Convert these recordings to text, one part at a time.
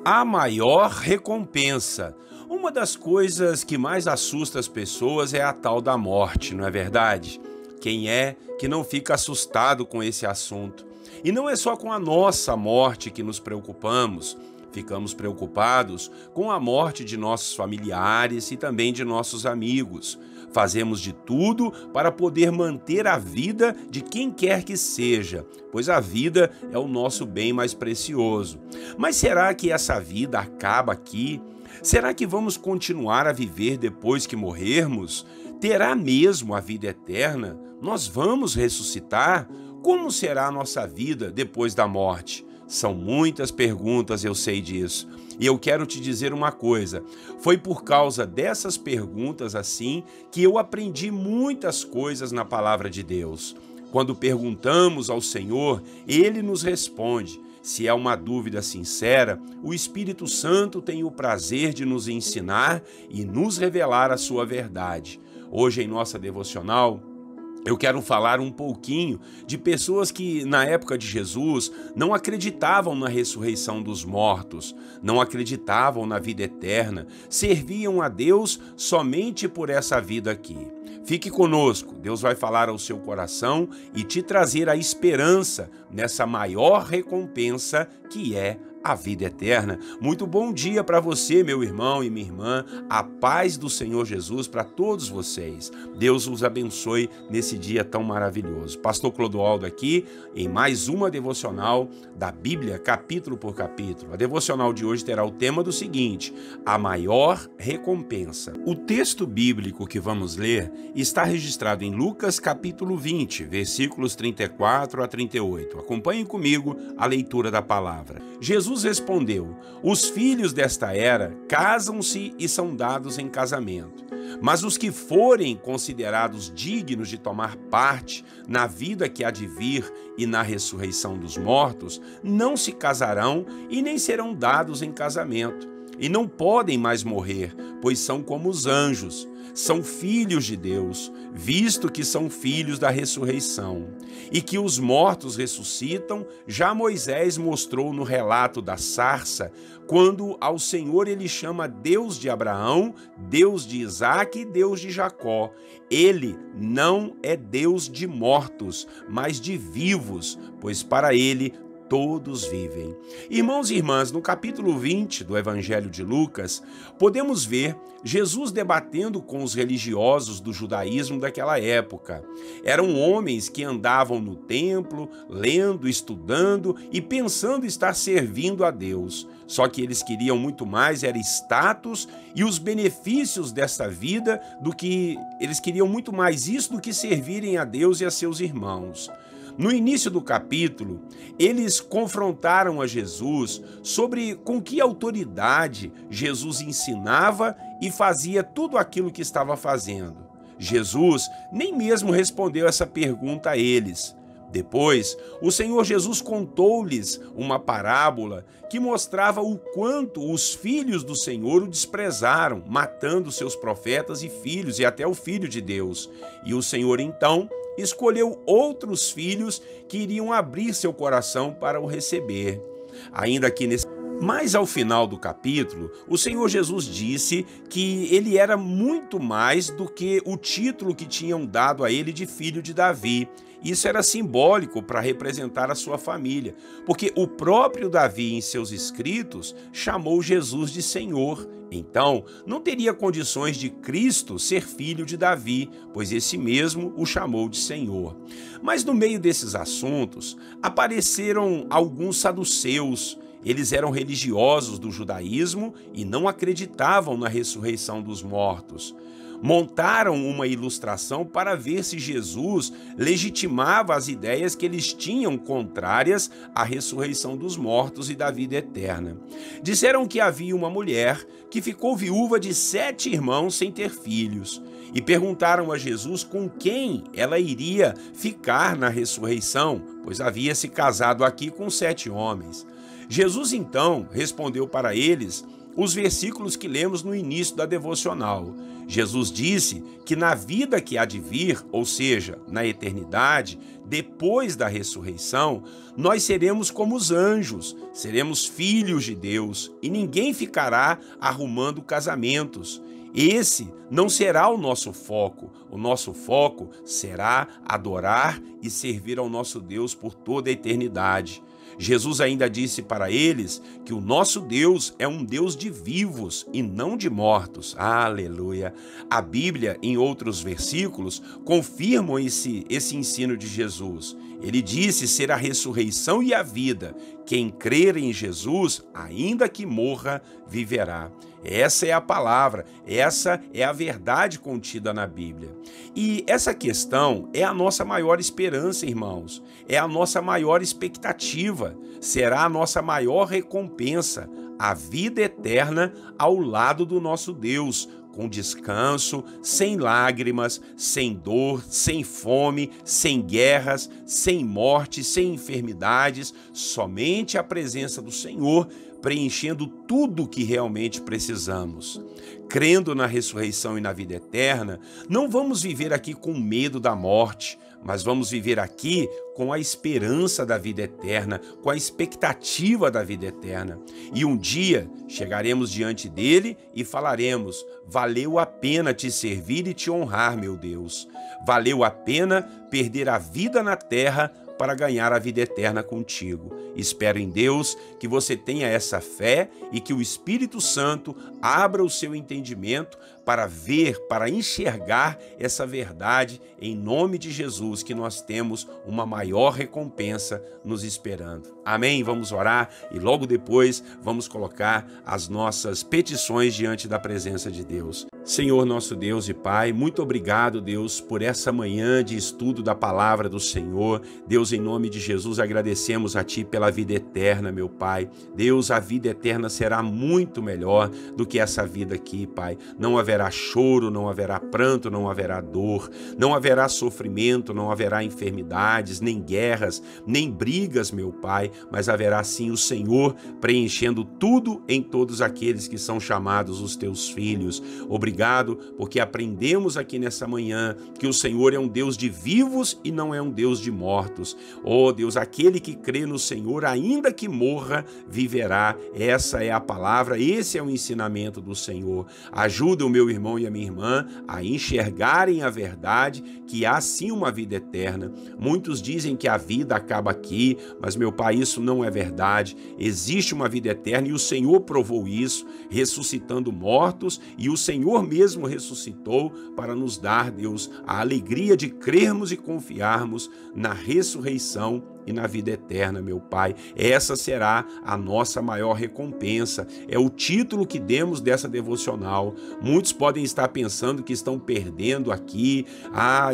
A maior recompensa. Uma das coisas que mais assusta as pessoas é a tal da morte, não é verdade? Quem é que não fica assustado com esse assunto? E não é só com a nossa morte que nos preocupamos. Ficamos preocupados com a morte de nossos familiares e também de nossos amigos. Fazemos de tudo para poder manter a vida de quem quer que seja, pois a vida é o nosso bem mais precioso. Mas será que essa vida acaba aqui? Será que vamos continuar a viver depois que morrermos? Terá mesmo a vida eterna? Nós vamos ressuscitar? Como será a nossa vida depois da morte? São muitas perguntas, eu sei disso. E eu quero te dizer uma coisa, foi por causa dessas perguntas assim que eu aprendi muitas coisas na palavra de Deus. Quando perguntamos ao Senhor, Ele nos responde. Se é uma dúvida sincera, o Espírito Santo tem o prazer de nos ensinar e nos revelar a sua verdade. Hoje em nossa devocional, eu quero falar um pouquinho de pessoas que, na época de Jesus, não acreditavam na ressurreição dos mortos, não acreditavam na vida eterna, serviam a Deus somente por essa vida aqui. Fique conosco, Deus vai falar ao seu coração e te trazer a esperança nessa maior recompensa que é a vida eterna. Muito bom dia para você, meu irmão e minha irmã. A paz do Senhor Jesus para todos vocês. Deus os abençoe nesse dia tão maravilhoso. Pastor Clodoaldo aqui em mais uma devocional da Bíblia, capítulo por capítulo. A devocional de hoje terá o tema do seguinte: a maior recompensa. O texto bíblico que vamos ler está registrado em Lucas capítulo 20, versículos 34 a 38. Acompanhem comigo a leitura da palavra. Jesus respondeu: os filhos desta era casam-se e são dados em casamento. Mas os que forem considerados dignos de tomar parte na vida que há de vir e na ressurreição dos mortos, não se casarão e nem serão dados em casamento. E não podem mais morrer, pois são como os anjos. São filhos de Deus, visto que são filhos da ressurreição. E que os mortos ressuscitam, já Moisés mostrou no relato da sarça, quando ao Senhor ele chama Deus de Abraão, Deus de Isaque e Deus de Jacó. Ele não é Deus de mortos, mas de vivos, pois para ele todos vivem. Irmãos e irmãs, no capítulo 20 do Evangelho de Lucas, podemos ver Jesus debatendo com os religiosos do judaísmo daquela época. Eram homens que andavam no templo, lendo, estudando e pensando estar servindo a Deus. Só que eles queriam muito mais, era status e os benefícios dessa vida do que eles queriam muito mais isso do que servirem a Deus e a seus irmãos. No início do capítulo, eles confrontaram a Jesus sobre com que autoridade Jesus ensinava e fazia tudo aquilo que estava fazendo. Jesus nem mesmo respondeu essa pergunta a eles. Depois, o Senhor Jesus contou-lhes uma parábola que mostrava o quanto os filhos do Senhor o desprezaram, matando seus profetas e filhos e até o Filho de Deus. E o Senhor, então, escolheu outros filhos que iriam abrir seu coração para o receber. Ainda que Mas ao final do capítulo, o Senhor Jesus disse que ele era muito mais do que o título que tinham dado a ele de filho de Davi. Isso era simbólico para representar a sua família, porque o próprio Davi, em seus escritos, chamou Jesus de Senhor. Então, não teria condições de Cristo ser filho de Davi, pois esse mesmo o chamou de Senhor. Mas no meio desses assuntos, apareceram alguns saduceus. Eles eram religiosos do judaísmo e não acreditavam na ressurreição dos mortos. Montaram uma ilustração para ver se Jesus legitimava as ideias que eles tinham contrárias à ressurreição dos mortos e da vida eterna. Disseram que havia uma mulher que ficou viúva de 7 irmãos sem ter filhos e perguntaram a Jesus com quem ela iria ficar na ressurreição, pois havia se casado aqui com 7 homens. Jesus então respondeu para eles os versículos que lemos no início da devocional. Jesus disse que na vida que há de vir, ou seja, na eternidade, depois da ressurreição, nós seremos como os anjos, seremos filhos de Deus e ninguém ficará arrumando casamentos. Esse não será o nosso foco será adorar e servir ao nosso Deus por toda a eternidade. Jesus ainda disse para eles que o nosso Deus é um Deus de vivos e não de mortos. Aleluia! A Bíblia, em outros versículos, confirmam esse ensino de Jesus. Ele disse ser a ressurreição e a vida. Quem crer em Jesus, ainda que morra, viverá. Essa é a palavra, essa é a verdade contida na Bíblia. E essa questão é a nossa maior esperança, irmãos. É a nossa maior expectativa. Será a nossa maior recompensa, a vida eterna ao lado do nosso Deus, com descanso, sem lágrimas, sem dor, sem fome, sem guerras, sem morte, sem enfermidades, somente a presença do Senhor preenchendo tudo o que realmente precisamos. Crendo na ressurreição e na vida eterna, não vamos viver aqui com medo da morte, mas vamos viver aqui com a esperança da vida eterna, com a expectativa da vida eterna. E um dia chegaremos diante dele e falaremos: valeu a pena te servir e te honrar, meu Deus. Valeu a pena perder a vida na terra para ganhar a vida eterna contigo. Espero em Deus que você tenha essa fé e que o Espírito Santo abra o seu entendimento para ver, para enxergar essa verdade, em nome de Jesus, que nós temos uma maior recompensa nos esperando. Amém? Vamos orar e logo depois vamos colocar as nossas petições diante da presença de Deus. Senhor nosso Deus e Pai, muito obrigado, Deus, por essa manhã de estudo da palavra do Senhor. Deus, em nome de Jesus, agradecemos a Ti pela vida eterna, meu Pai. Deus, a vida eterna será muito melhor do que essa vida aqui, Pai. Não haverá choro, não haverá pranto, não haverá dor, não haverá sofrimento, não haverá enfermidades, nem guerras, nem brigas, meu Pai, mas haverá sim o Senhor preenchendo tudo em todos aqueles que são chamados os Teus filhos. Obrigado, porque aprendemos aqui nessa manhã que o Senhor é um Deus de vivos e não é um Deus de mortos. Oh Deus, aquele que crê no Senhor, ainda que morra, viverá. Essa é a palavra, esse é o ensinamento do Senhor. Ajuda o meu irmão e a minha irmã a enxergarem a verdade, que há sim uma vida eterna. Muitos dizem que a vida acaba aqui, mas meu Pai, isso não é verdade. Existe uma vida eterna e o Senhor provou isso, ressuscitando mortos, e o Senhor mesmo ressuscitou para nos dar, Deus, a alegria de crermos e confiarmos na ressurreição e na vida eterna, meu Pai. Essa será a nossa maior recompensa. É o título que demos dessa devocional. Muitos podem estar pensando que estão perdendo aqui,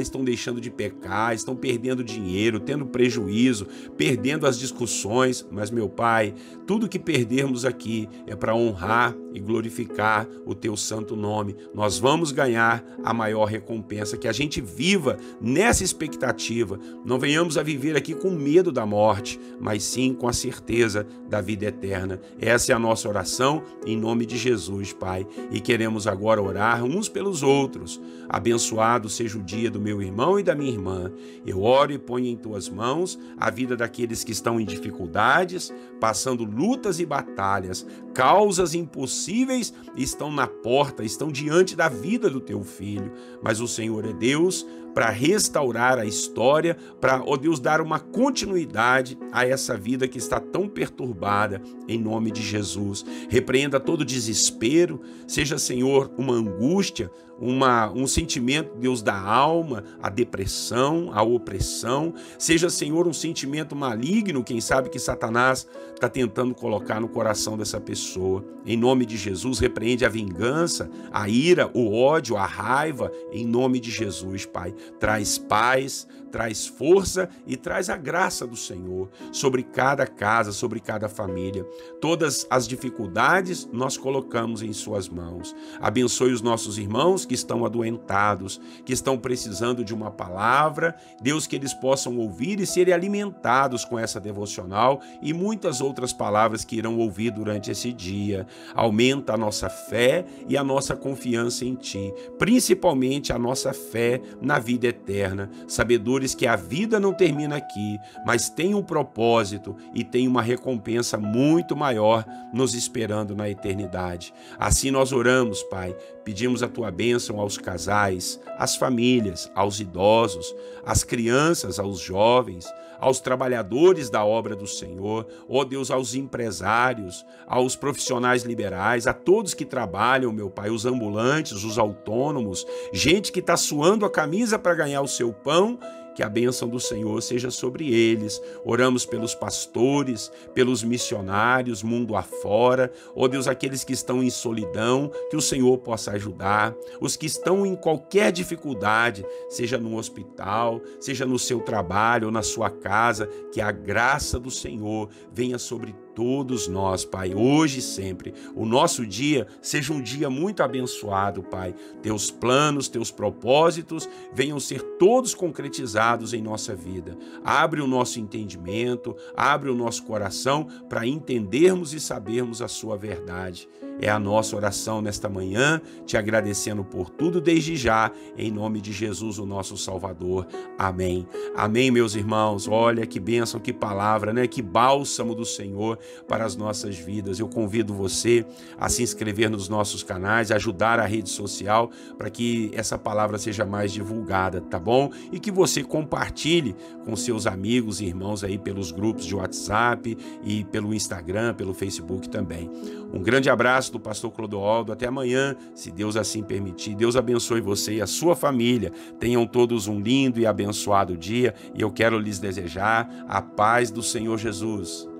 estão deixando de pecar, estão perdendo dinheiro, tendo prejuízo, perdendo as discussões, mas, meu Pai, tudo que perdermos aqui é para honrar e glorificar o Teu santo nome. Nós vamos ganhar a maior recompensa, que a gente viva nessa expectativa, não venhamos a viver aqui com medo da morte, mas sim com a certeza da vida eterna. Essa é a nossa oração em nome de Jesus, Pai, e queremos agora orar uns pelos outros. Abençoado seja o dia do meu irmão e da minha irmã. Eu oro e ponho em Tuas mãos a vida daqueles que estão em dificuldades, passando lutas e batalhas, causas impossíveis estão na porta, estão diante da vida do Teu filho, mas o Senhor é Deus para restaurar a história, para, ó Deus, dar uma continuidade a essa vida que está tão perturbada, em nome de Jesus. Repreenda todo desespero, seja, Senhor, uma angústia, um sentimento, Deus, da alma, a depressão, a opressão, seja, Senhor, um sentimento maligno, quem sabe que Satanás está tentando colocar no coração dessa pessoa. Em nome de Jesus, repreende a vingança, a ira, o ódio, a raiva, em nome de Jesus, Pai. Traz paz, traz força e traz a graça graça do Senhor sobre cada casa, sobre cada família. Todas as dificuldades nós colocamos em suas mãos. Abençoe os nossos irmãos que estão adoentados, que estão precisando de uma palavra. Deus, que eles possam ouvir e serem alimentados com essa devocional e muitas outras palavras que irão ouvir durante esse dia. Aumenta a nossa fé e a nossa confiança em Ti, principalmente a nossa fé na vida eterna, sabedores que a vida não termina aqui, mas tem um propósito e tem uma recompensa muito maior nos esperando na eternidade. Assim nós oramos, Pai, pedimos a Tua bênção aos casais, às famílias, aos idosos, às crianças, aos jovens, aos trabalhadores da obra do Senhor, ó Deus, aos empresários, aos profissionais liberais, a todos que trabalham, meu Pai, os ambulantes, os autônomos, gente que está suando a camisa para ganhar o seu pão. Que a bênção do Senhor seja sobre eles. Oramos pelos pastores, pelos missionários, mundo afora. Ó Deus, aqueles que estão em solidão, que o Senhor possa ajudar. Os que estão em qualquer dificuldade, seja no hospital, seja no seu trabalho ou na sua casa, que a graça do Senhor venha sobre todos nós, Pai, hoje e sempre. O nosso dia seja um dia muito abençoado, Pai. Teus planos, teus propósitos venham ser todos concretizados em nossa vida. Abre o nosso entendimento, abre o nosso coração para entendermos e sabermos a sua verdade. É a nossa oração nesta manhã, te agradecendo por tudo desde já, em nome de Jesus, o nosso Salvador. Amém. Amém, meus irmãos. Olha que bênção, que palavra, né? Que bálsamo do Senhor para as nossas vidas. Eu convido você a se inscrever nos nossos canais, ajudar a rede social para que essa palavra seja mais divulgada, tá bom? E que você compartilhe com seus amigos e irmãos aí pelos grupos de WhatsApp e pelo Instagram, pelo Facebook também. Um grande abraço do pastor Clodoaldo. Até amanhã, se Deus assim permitir. Deus abençoe você e a sua família. Tenham todos um lindo e abençoado dia e eu quero lhes desejar a paz do Senhor Jesus.